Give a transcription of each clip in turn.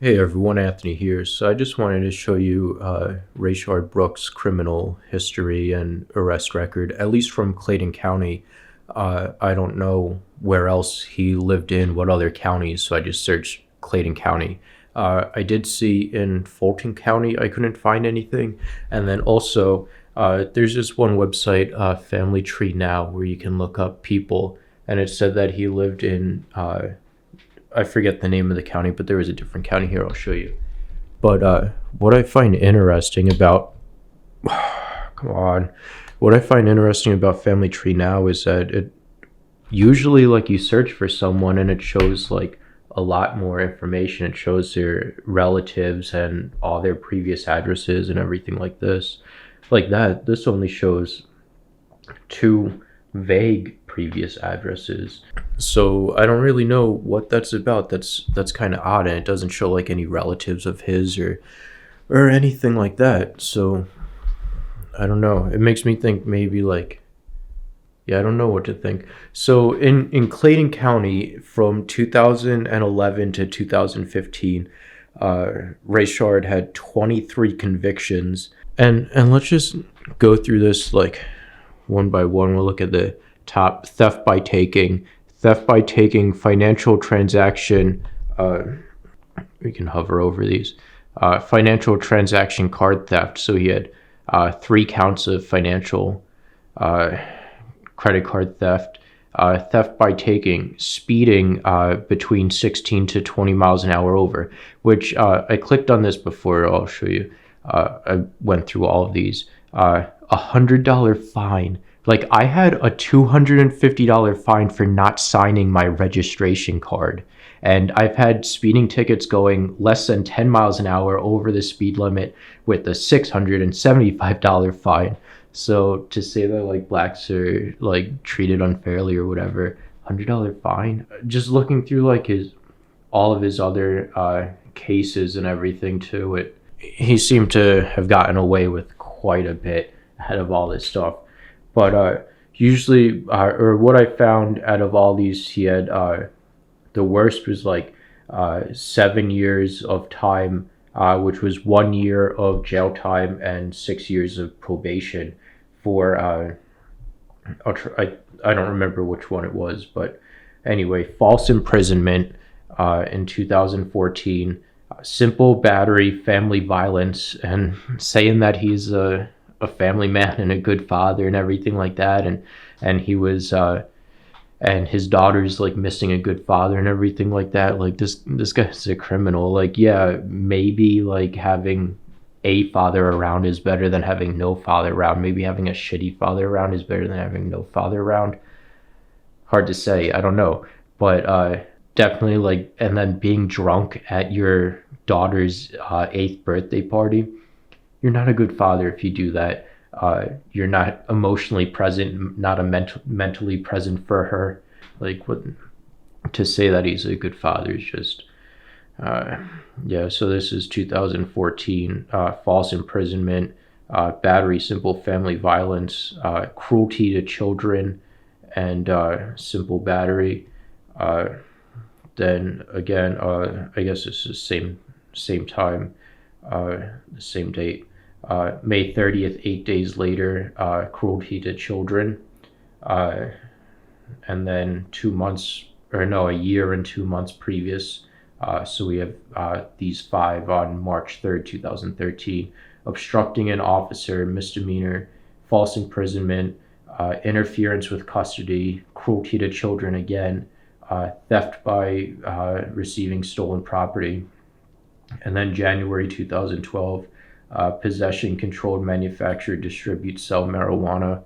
Hey everyone, Anthony here. So I just wanted to show you Rayshard Brooks' criminal history and arrest record, at least from Clayton County. I don't know where else he lived in, what other counties, so I just searched Clayton County. I did see in Fulton County, I couldn't find anything. And then also, there's this one website, Family Tree Now, where you can look up people, and it said that he lived in I forget the name of the county, but there was a different county here. I'll show you. But what I find interesting about, come on, what I find interesting about Family Tree Now is that it usually like you search for someone and it shows like a lot more information. It shows their relatives and all their previous addresses and everything like this. Like that, this only shows two vague previous addresses. So I don't really know what that's about. That's kind of odd, and it doesn't show like any relatives of his or anything like that. So I don't know. It makes me think maybe like, yeah, I don't know what to think. So in Clayton County from 2011 to 2015, Rayshard had 23 convictions, and let's just go through this like one by one. We'll look at the top: theft by taking, financial transaction. We can hover over these. Financial transaction card theft. So he had 3 counts of financial credit card theft. Theft by taking, speeding between 16 to 20 miles an hour over, which I clicked on this before. I'll show you. I went through all of these. $100 fine. Like I had a $250 fine for not signing my registration card. And I've had speeding tickets going less than 10 miles an hour over the speed limit with a $675 fine. So to say that like blacks are like treated unfairly or whatever, $100 fine. Just looking through like all of his other cases and everything too, he seemed to have gotten away with quite a bit ahead of all this stuff. But usually, or what I found out of all these, he had the worst was like 7 years of time, which was 1 year of jail time and 6 years of probation for, I don't remember which one it was, but anyway, false imprisonment in 2014, simple battery, family violence, and saying that he's a family man and a good father and everything like that, and he was and his daughter's like missing a good father and everything like that. Like this guy's a criminal. Like, yeah, maybe like having a father around is better than having no father around. Maybe having a shitty father around is better than having no father around. Hard to say, I don't know, but definitely like, and then being drunk at your daughter's 8th birthday party, you're not a good father if you do that. You're not emotionally present, not mentally present for her. Like, what to say that he's a good father is just, yeah. So this is 2014, false imprisonment, battery, simple family violence, cruelty to children, and simple battery. Then again, I guess this is same time, the same date. May 30th, 8 days later, cruelty to children. And then 2 months, or no, a year and 2 months previous. So we have these 5 on March 3rd, 2013. Obstructing an officer, misdemeanor, false imprisonment, interference with custody, cruelty to children again, theft by receiving stolen property. And then January 2012, possession, controlled, manufacture, distribute, sell marijuana,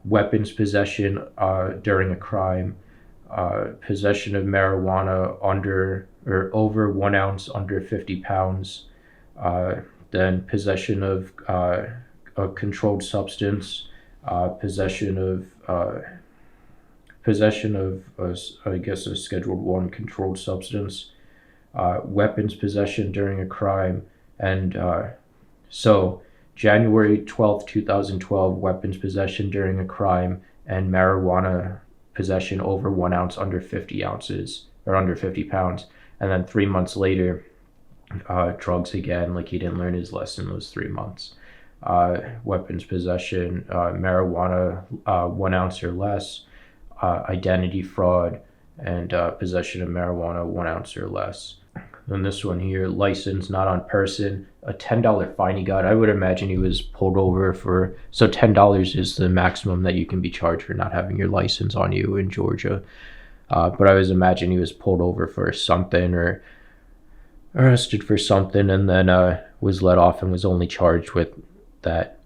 weapons possession during a crime, possession of marijuana under or over 1 ounce under 50 pounds, then possession of a controlled substance, possession of I guess a Scheduled 1 controlled substance, weapons possession during a crime, and so January 12th, 2012, weapons possession during a crime, and marijuana possession over 1 ounce under 50 ounces, or under 50 pounds. And then 3 months later, drugs again, like he didn't learn his lesson those 3 months. Weapons possession, marijuana, 1 ounce or less, identity fraud, and possession of marijuana, 1 ounce or less. And this one here, license not on person, a $10 fine he got. I would imagine he was pulled over for, so $10 is the maximum that you can be charged for not having your license on you in Georgia. But I was imagining he was pulled over for something or arrested for something, and then was let off and was only charged with that.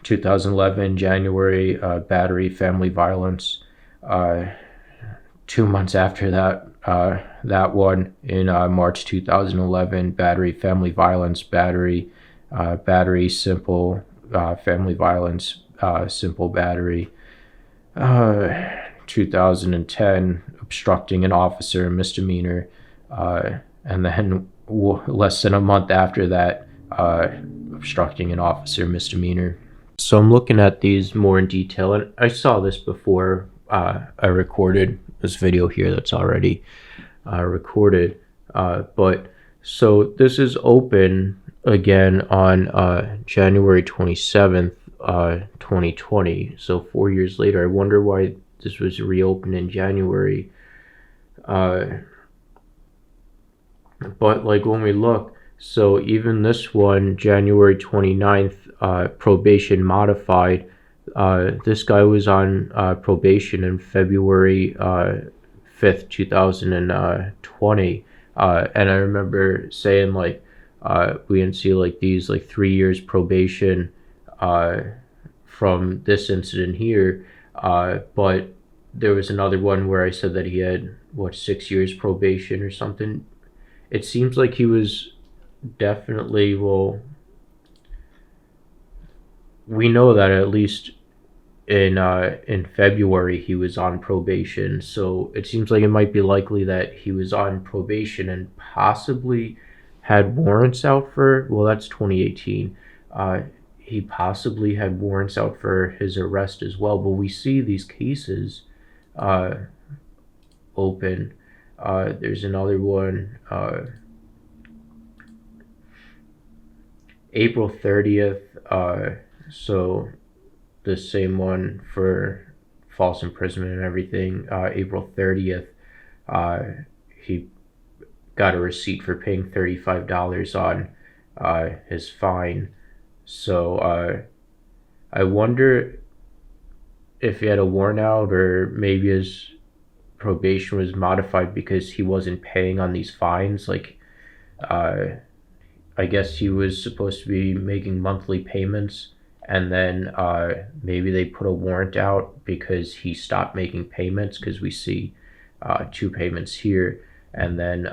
2011 January, battery, family violence. 2 months after that, that one in March 2011, battery, family violence, battery, simple, family violence, simple battery. 2010, obstructing an officer, misdemeanor, and then less than a month after that, obstructing an officer, misdemeanor. So I'm looking at these more in detail, and I saw this before. I recorded this video here that's already recorded, but so this is open again on January 27th, 2020, so 4 years later. I wonder why this was reopened in January. But like when we look, so even this one, January 29th, probation modified. This guy was on probation in February 5th, 2020. And I remember saying, like, we didn't see like these like 3 years probation from this incident here. But there was another one where I said that he had, 6 years probation or something. It seems like he was definitely, well, we know that at least in February he was on probation, so it seems like it might be likely that he was on probation and possibly had warrants out for, well, that's 2018. He possibly had warrants out for his arrest as well, but we see these cases open. There's another one, April 30th, so the same one for false imprisonment and everything. April 30th, he got a receipt for paying $35 on his fine. So I wonder if he had a warrant out, or maybe his probation was modified because he wasn't paying on these fines. Like, I guess he was supposed to be making monthly payments, and then maybe they put a warrant out because he stopped making payments, because we see 2 payments here, and then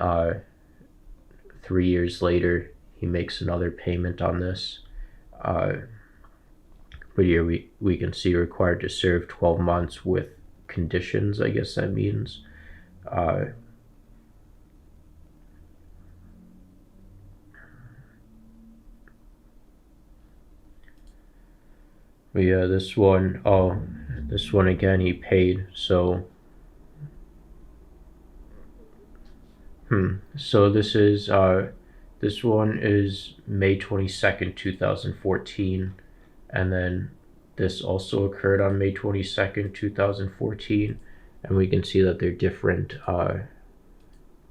3 years later he makes another payment on this. But here we can see required to serve 12 months with conditions, I guess that means. But yeah, this one again, he paid. So so this one is May 22nd, 2014, and then this also occurred on May 22nd, 2014, and we can see that they're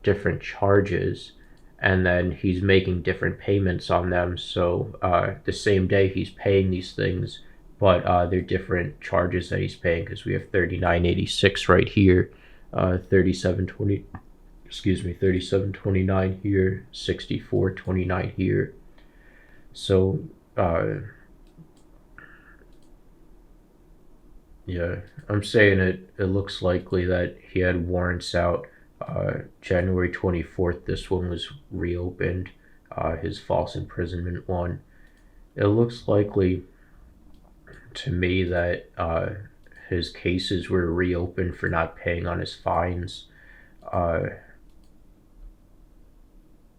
different charges, and then he's making different payments on them. So the same day he's paying these things, but they're different charges that he's paying, because we have 3986 right here, 3729 here, 6429 here. So yeah, I'm saying it looks likely that he had warrants out. January 24th, this one was reopened, his false imprisonment one. It looks likely to me that his cases were reopened for not paying on his fines.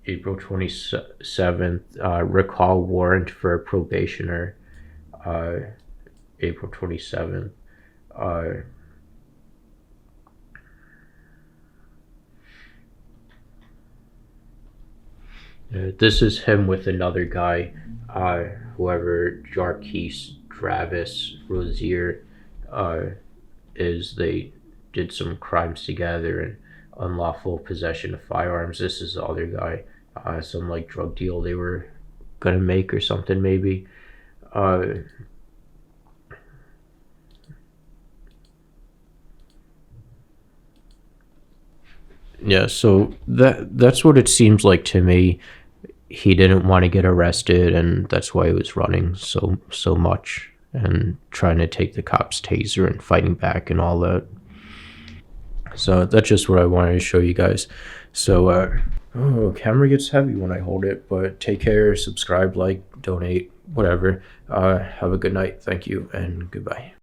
April 27th, recall warrant for a probationer, April 27th. This is him with another guy, whoever Jarquis Travis Rozier is. They did some crimes together and unlawful possession of firearms. This is the other guy, some like drug deal they were gonna make or something maybe. Yeah, so that's what it seems like to me. He didn't want to get arrested, and that's why he was running so much and trying to take the cops' taser and fighting back and all that. So that's just what I wanted to show you guys. So, oh, camera gets heavy when I hold it, but take care, subscribe, like, donate, whatever. Have a good night. Thank you, and goodbye.